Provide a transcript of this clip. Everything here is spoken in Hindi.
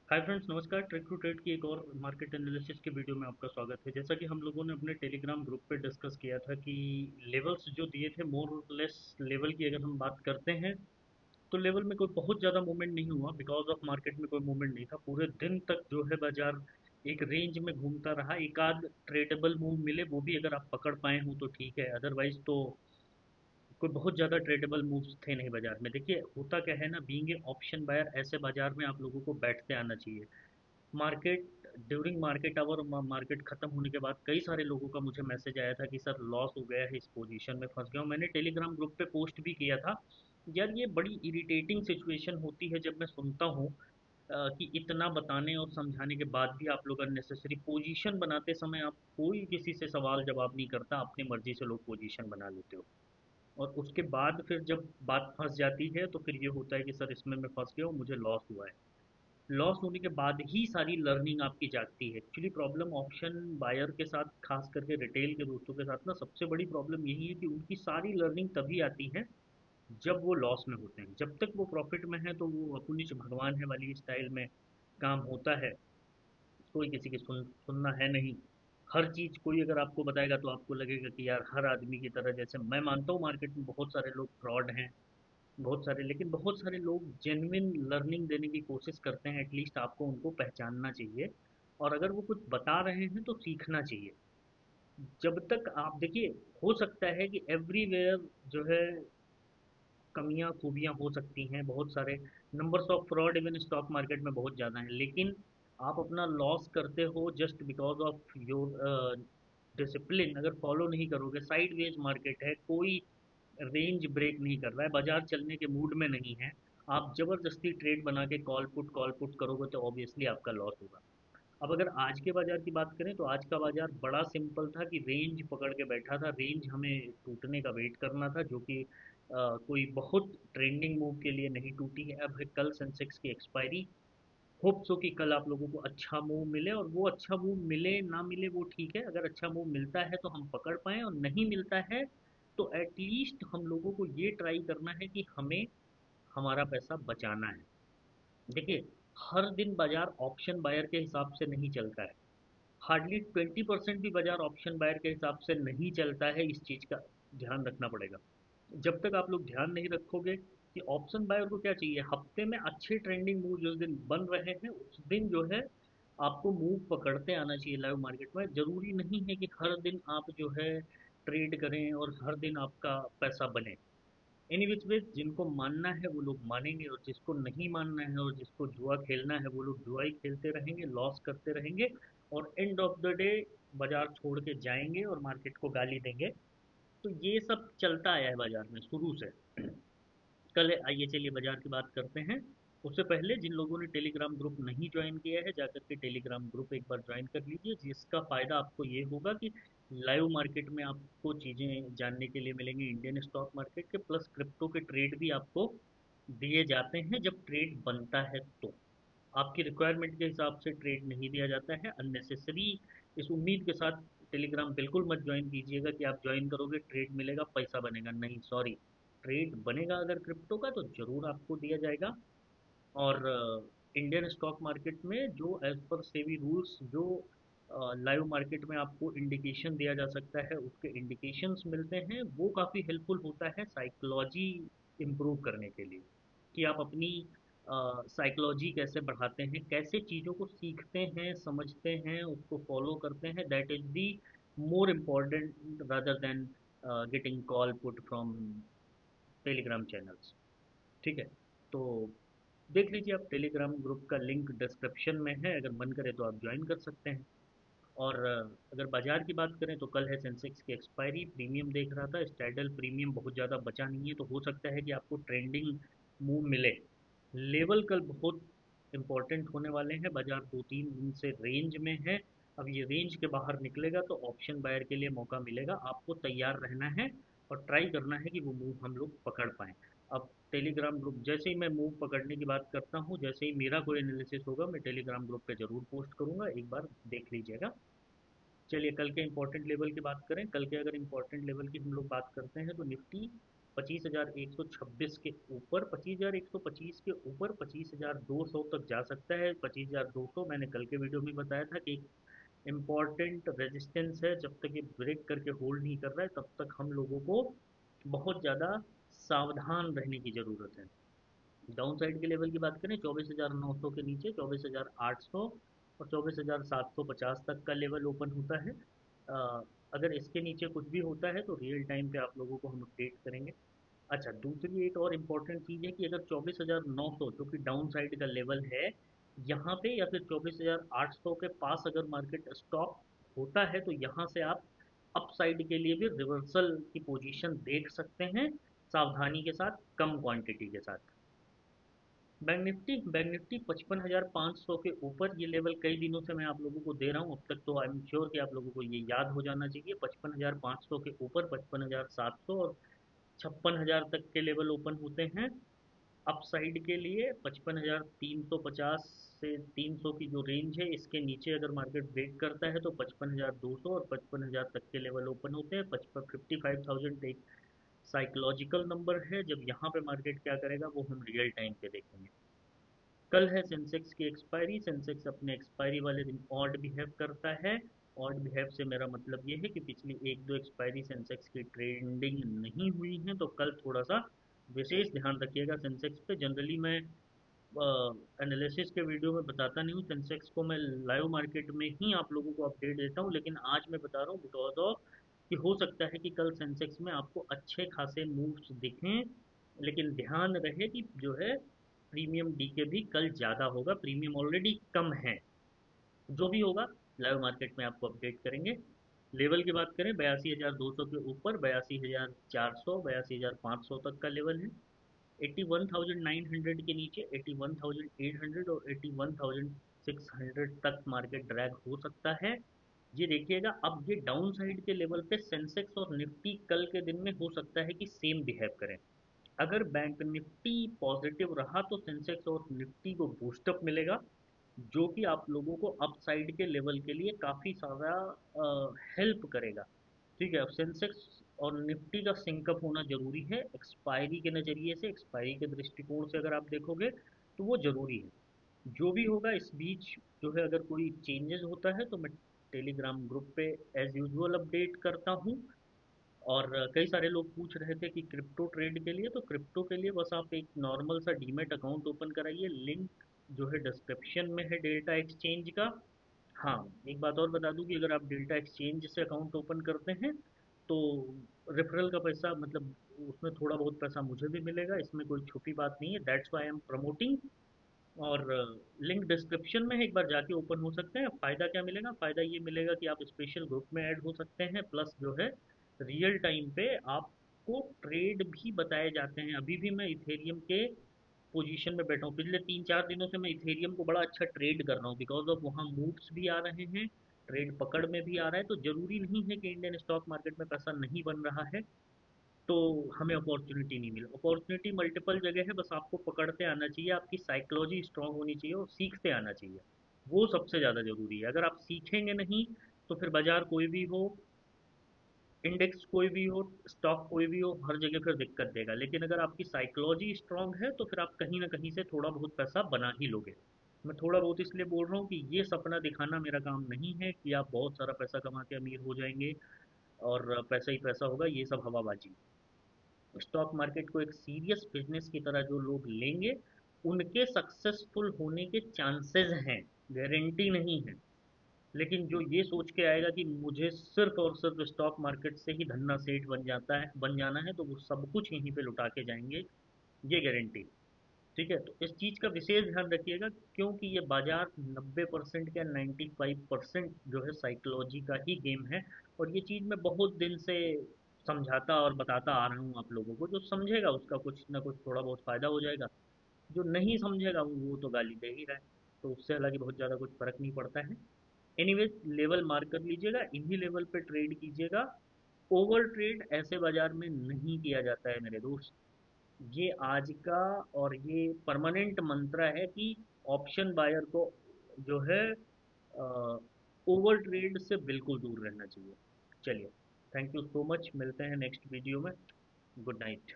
हाय फ्रेंड्स, नमस्कार। ट्रिक टू ट्रेड की एक और मार्केट एनालिसिस के वीडियो में आपका स्वागत है। जैसा कि हम लोगों ने अपने टेलीग्राम ग्रुप पे डिस्कस किया था कि लेवल्स जो दिए थे, मोर और लेस लेवल की अगर हम बात करते हैं तो लेवल में कोई बहुत ज़्यादा मूवमेंट नहीं हुआ। बिकॉज ऑफ मार्केट में कोई मूवमेंट नहीं था पूरे दिन तक। जो है बाजार एक रेंज में घूमता रहा। एक आध ट्रेडेबल मूव मिले, वो भी अगर आप पकड़ पाए हो तो ठीक है, अदरवाइज तो कोई बहुत ज़्यादा ट्रेडेबल मूव्स थे नहीं बाजार में। देखिए होता क्या है ना, बीइंग ए ऑप्शन बायर, ऐसे बाजार में आप लोगों को बैठते आना चाहिए। Market during market hour, market खत्म होने के बाद कई सारे लोगों का मुझे मैसेज आया था कि सर लॉस हो गया है, इस पोजीशन में फंस गया हूँ। मैंने टेलीग्राम ग्रुप पे पोस्ट भी किया था। यार ये बड़ी इरिटेटिंग सिचुएशन होती है जब मैं सुनता हूँ कि इतना बताने और समझाने के बाद भी आप लोग अननेसेसरी पोजीशन बनाते समय आप कोई किसी से सवाल जवाब नहीं करता, अपनी मर्जी से लोग पोजीशन बना लेते हो। और उसके बाद फिर जब बात फंस जाती है तो फिर ये होता है कि सर इसमें मैं फंस गया हूँ, मुझे लॉस हुआ है। लॉस होने के बाद ही सारी लर्निंग आपकी जागती है। एक्चुअली प्रॉब्लम ऑप्शन बायर के साथ, खास करके रिटेल के दोस्तों के साथ ना, सबसे बड़ी प्रॉब्लम यही है कि उनकी सारी लर्निंग तभी आती है जब वो लॉस में होते हैं। जब तक वो प्रॉफिट में है तो वो अपुनिच भगवान है वाली स्टाइल में काम होता है। कोई किसी की सुनना है नहीं। हर चीज़ कोई अगर आपको बताएगा तो आपको लगेगा कि यार हर आदमी की तरह, जैसे मैं मानता हूँ मार्केट में बहुत सारे लोग फ्रॉड हैं, बहुत सारे, लेकिन बहुत सारे लोग जेन्युइन लर्निंग देने की कोशिश करते हैं। एटलीस्ट आपको उनको पहचानना चाहिए। और अगर वो कुछ बता रहे हैं तो सीखना चाहिए। जब तक आप देखिए, हो सकता है कि एवरीवेयर जो है कमियां खूबियां हो सकती हैं, बहुत सारे numbers of fraud even stock market में बहुत ज़्यादा हैं, लेकिन आप अपना लॉस करते हो just because of your discipline अगर फॉलो नहीं करोगे। साइडवेज मार्केट है, कोई रेंज ब्रेक नहीं कर रहा है, बाजार चलने के मूड में नहीं है। आप जबरदस्ती ट्रेड बना के कॉल पुट करोगे तो ऑब्वियसली आपका लॉस होगा। अब अगर आज के बाजार की बात करें तो आज का बाजार बड़ा सिंपल था कि रेंज पकड़ के बैठा था। रेंज हमें टूटने का वेट करना था, जो कि कोई बहुत ट्रेंडिंग मूव के लिए नहीं टूटी है। अब है कल सेंसेक्स की एक्सपायरी। होप सो कि कल आप लोगों को अच्छा मूव मिले, और वो अच्छा मूव मिले ना मिले वो ठीक है। अगर अच्छा मूव मिलता है तो हम पकड़ पाएँ, और नहीं मिलता है तो एटलीस्ट हम लोगों को ये ट्राई करना है कि हमें हमारा पैसा बचाना है। देखिए, हर दिन बाजार ऑप्शन बायर के हिसाब से नहीं चलता है। हार्डली 20% भी बाजार ऑप्शन बायर के हिसाब से नहीं चलता है। इस चीज़ का ध्यान रखना पड़ेगा। जब तक आप लोग ध्यान नहीं रखोगे कि ऑप्शन बायर को क्या चाहिए, हफ्ते में अच्छे ट्रेंडिंग मूव जिस दिन बन रहे हैं उस दिन जो है आपको मूव पकड़ते आना चाहिए लाइव मार्केट में। जरूरी नहीं है कि हर दिन आप जो है ट्रेड करें और हर दिन आपका पैसा बने। एनी विच वे, जिनको मानना है वो लोग मानेंगे, और जिसको नहीं मानना है और जिसको जुआ खेलना है वो लोग जुआ ही खेलते रहेंगे, लॉस करते रहेंगे, और एंड ऑफ द डे बाजार छोड़ के जाएंगे और मार्केट को गाली देंगे। तो ये सब चलता आया है बाजार में शुरू से। कल आइए चलिए बाजार की बात करते हैं। उससे पहले जिन लोगों ने टेलीग्राम ग्रुप नहीं ज्वाइन किया है, जाकर के टेलीग्राम ग्रुप एक बार ज्वाइन कर लीजिए, जिसका फ़ायदा आपको ये होगा कि लाइव मार्केट में आपको चीज़ें जानने के लिए मिलेंगी, इंडियन स्टॉक मार्केट के, प्लस क्रिप्टो के ट्रेड भी आपको दिए जाते हैं जब ट्रेड बनता है तो। आपकी रिक्वायरमेंट के हिसाब से ट्रेड नहीं दिया जाता है अननेसेसरी। इस उम्मीद के साथ टेलीग्राम बिल्कुल मत ज्वाइन कीजिएगा कि आप ज्वाइन करोगे ट्रेड मिलेगा पैसा बनेगा। नहीं, सॉरी। ट्रेड बनेगा अगर क्रिप्टो का तो ज़रूर आपको दिया जाएगा। और इंडियन स्टॉक मार्केट में जो एज पर सेबी रूल्स, जो लाइव मार्केट में आपको इंडिकेशन दिया जा सकता है, उसके इंडिकेशंस मिलते हैं, वो काफ़ी हेल्पफुल होता है साइकोलॉजी इम्प्रूव करने के लिए। कि आप अपनी साइकोलॉजी कैसे बढ़ाते हैं, कैसे चीज़ों को सीखते हैं, समझते हैं, उसको फॉलो करते हैं। That is the more important rather than getting call put from Telegram channels. ठीक है। तो देख लीजिए, आप टेलीग्राम ग्रुप का लिंक डिस्क्रिप्शन में है, अगर मन करे तो आप ज्वाइन कर सकते हैं। और अगर बाजार की बात करें तो कल है सेंसेक्स की एक्सपायरी। प्रीमियम देख रहा था, स्टैडल प्रीमियम बहुत ज़्यादा बचा नहीं है, तो हो सकता है कि आपको ट्रेंडिंग मूव मिले। लेवल कल बहुत इंपॉर्टेंट होने वाले हैं। बाजार 2-3 दिन से रेंज में है। अब ये रेंज के बाहर निकलेगा तो ऑप्शन बायर के लिए मौका मिलेगा। आपको तैयार रहना है और ट्राई करना है कि वो मूव हम लोग पकड़ पाएँ। अब टेलीग्राम ग्रुप, जैसे ही मैं मूव पकड़ने की बात करता हूँ, जैसे ही मेरा कोई एनालिसिस होगा, मैं टेलीग्राम ग्रुप पे ज़रूर पोस्ट करूँगा, एक बार देख लीजिएगा। चलिए कल के इंपॉर्टेंट लेवल की बात करें। कल के अगर इंपॉर्टेंट लेवल की हम लोग बात करते हैं तो निफ्टी 25,126 के ऊपर, 25,125 के ऊपर 25,200 तक जा सकता है। 25,200 मैंने कल के वीडियो में बताया था कि इम्पॉर्टेंट रेजिस्टेंस है। जब तक ये ब्रेक करके होल्ड नहीं कर रहा है तब तक हम लोगों को बहुत ज़्यादा सावधान रहने की ज़रूरत है। डाउन साइड के लेवल की बात करें, 24,900 के नीचे 24,800 और 24,750 तक का लेवल ओपन होता है। अगर इसके नीचे कुछ भी होता है तो रियल टाइम पे आप लोगों को हम अपडेट करेंगे। अच्छा, दूसरी एक और इम्पॉर्टेंट चीज़ है कि अगर 24,900 जो कि डाउन साइड का लेवल है, यहाँ पे या फिर 24,800 के पास अगर मार्केट स्टॉप होता है तो यहाँ से आप अप साइड के लिए भी रिवर्सल की पोजीशन देख सकते हैं, सावधानी के साथ, कम क्वांटिटी के साथ। बैंक निफ्टी 55,500 के ऊपर, ये लेवल कई दिनों से मैं आप लोगों को दे रहा हूँ। अब तक तो आई एम श्योर कि आप लोगों को ये याद हो जाना चाहिए। 55,500 के ऊपर 55,700 और 56,000 तक के लेवल ओपन होते हैं। अप साइड के लिए 55,350 से 300 की जो रेंज है, इसके नीचे अगर मार्केट ब्रेक करता है तो 55,200 और 55,000 तक के लेवल ओपन होते हैं। 55,000 एक साइकोलॉजिकल नंबर है। जब यहाँ पे मार्केट क्या करेगा वो हम रियल टाइम पे देखेंगे। कल है सेंसेक्स की एक्सपायरी। सेंसेक्स अपने एक्सपायरी वाले दिन ऑड बिहेव करता है। ऑड बिहेव से मेरा मतलब ये है कि पिछली एक दो एक्सपायरी सेंसेक्स की ट्रेंडिंग नहीं हुई है, तो कल थोड़ा सा विशेष ध्यान रखिएगा सेंसेक्स पे। जनरली मैं एनालिसिस के वीडियो में बताता नहीं हूँ, सेंसेक्स को मैं लाइव मार्केट में ही आप लोगों को अपडेट देता हूँ, लेकिन आज मैं बता रहा हूँ बिकॉज ऑफ कि हो सकता है कि कल सेंसेक्स में आपको अच्छे खासे मूव्स दिखें, लेकिन ध्यान रहे कि जो है प्रीमियम डीके भी कल ज़्यादा होगा, प्रीमियम ऑलरेडी कम है। जो भी होगा लाइव मार्केट में आपको अपडेट करेंगे। लेवल की बात करें, 82,200 के ऊपर 82,400 82,500 तक का लेवल है। 81,900 के नीचे 81,800 और 81,600 तक मार्केट ड्रैग हो सकता है। ये देखिएगा, अब ये डाउन साइड के लेवल पे सेंसेक्स और निफ्टी कल के दिन में हो सकता है कि सेम बिहेव करें। अगर बैंक निफ्टी पॉजिटिव रहा तो सेंसेक्स और निफ्टी को बूस्टअप मिलेगा, जो कि आप लोगों को अप साइड के लेवल के लिए काफ़ी सारा हेल्प करेगा। ठीक है, अब सेंसेक्स और निफ्टी का सिंकअप होना जरूरी है एक्सपायरी के नज़रिए से, एक्सपायरी के दृष्टिकोण से अगर आप देखोगे तो वो जरूरी है। जो भी होगा इस बीच जो है, अगर कोई चेंजेस होता है तो मैं टेलीग्राम ग्रुप पे एज यूजुअल अपडेट करता हूँ। और कई सारे लोग पूछ रहे थे कि क्रिप्टो ट्रेड के लिए, तो क्रिप्टो के लिए बस आप एक नॉर्मल सा डीमेट अकाउंट ओपन कराइए। लिंक जो है डिस्क्रिप्शन में है डेल्टा एक्सचेंज का। हाँ, एक बात और बता दूं कि अगर आप डेल्टा एक्सचेंज से अकाउंट ओपन करते हैं तो रेफरल का पैसा, मतलब उसमें थोड़ा बहुत पैसा मुझे भी मिलेगा, इसमें कोई छुपी बात नहीं है। That's why I am promoting. और लिंक डिस्क्रिप्शन में है, एक बार जाके ओपन हो सकते हैं। फ़ायदा क्या मिलेगा? फ़ायदा ये मिलेगा कि आप स्पेशल ग्रुप में ऐड हो सकते हैं, प्लस जो है रियल टाइम पे आपको ट्रेड भी बताए जाते हैं। अभी भी मैं इथेरियम के पोजीशन में बैठा हूँ, पिछले 3-4 दिनों से मैं इथेरियम को बड़ा अच्छा ट्रेड कर रहा हूँ, बिकॉज ऑफ वहाँ मूव्स भी आ रहे हैं, ट्रेड पकड़ में भी आ रहा है। तो ज़रूरी नहीं है कि इंडियन स्टॉक मार्केट में पैसा नहीं बन रहा है तो हमें अपॉर्चुनिटी नहीं मिली। अपॉर्चुनिटी मल्टीपल जगह है, बस आपको पकड़ते आना चाहिए, आपकी साइकोलॉजी स्ट्रांग होनी चाहिए और सीखते आना चाहिए। वो सबसे ज़्यादा ज़रूरी है। अगर आप सीखेंगे नहीं तो फिर बाजार कोई भी हो, इंडेक्स कोई भी हो, स्टॉक कोई भी हो, हर जगह फिर दिक्कत देगा। लेकिन अगर आपकी साइकोलॉजी स्ट्रांग है तो फिर आप कहीं ना कहीं से थोड़ा बहुत पैसा बना ही लोगे। मैं थोड़ा बहुत इसलिए बोल रहा हूँ कि ये सपना दिखाना मेरा काम नहीं है कि आप बहुत सारा पैसा कमा के अमीर हो जाएंगे और पैसा ही पैसा होगा, ये सब हवाबाजी। स्टॉक मार्केट को एक सीरियस बिजनेस की तरह जो लोग लेंगे उनके सक्सेसफुल होने के चांसेस हैं, गारंटी नहीं है। लेकिन जो ये सोच के आएगा कि मुझे सिर्फ और सिर्फ स्टॉक मार्केट से ही धन्ना सेठ बन जाना है, तो वो सब कुछ यहीं पे लुटा के जाएंगे, ये गारंटी। ठीक है, तो इस चीज़ का विशेष ध्यान रखिएगा, क्योंकि ये बाजार 90% या 95% जो है साइकोलॉजी का ही गेम है। और ये चीज़ मैं बहुत दिन से समझाता और बताता आ रहा हूँ आप लोगों को। जो समझेगा उसका कुछ ना कुछ थोड़ा बहुत फ़ायदा हो जाएगा, जो नहीं समझेगा वो तो गाली दे ही रहा है, तो उससे हालांकि बहुत ज़्यादा कुछ फ़र्क नहीं पड़ता है। एनीवेज, लेवल मार्क कर लीजिएगा, इन्हीं लेवल पे ट्रेड कीजिएगा। ओवर ट्रेड ऐसे बाजार में नहीं किया जाता है मेरे दोस्त। ये आज का और ये परमानेंट मंत्र है कि ऑप्शन बायर को जो है ओवर ट्रेड से बिल्कुल दूर रहना चाहिए। चलिए, थैंक यू सो मच, मिलते हैं नेक्स्ट वीडियो में। Good night.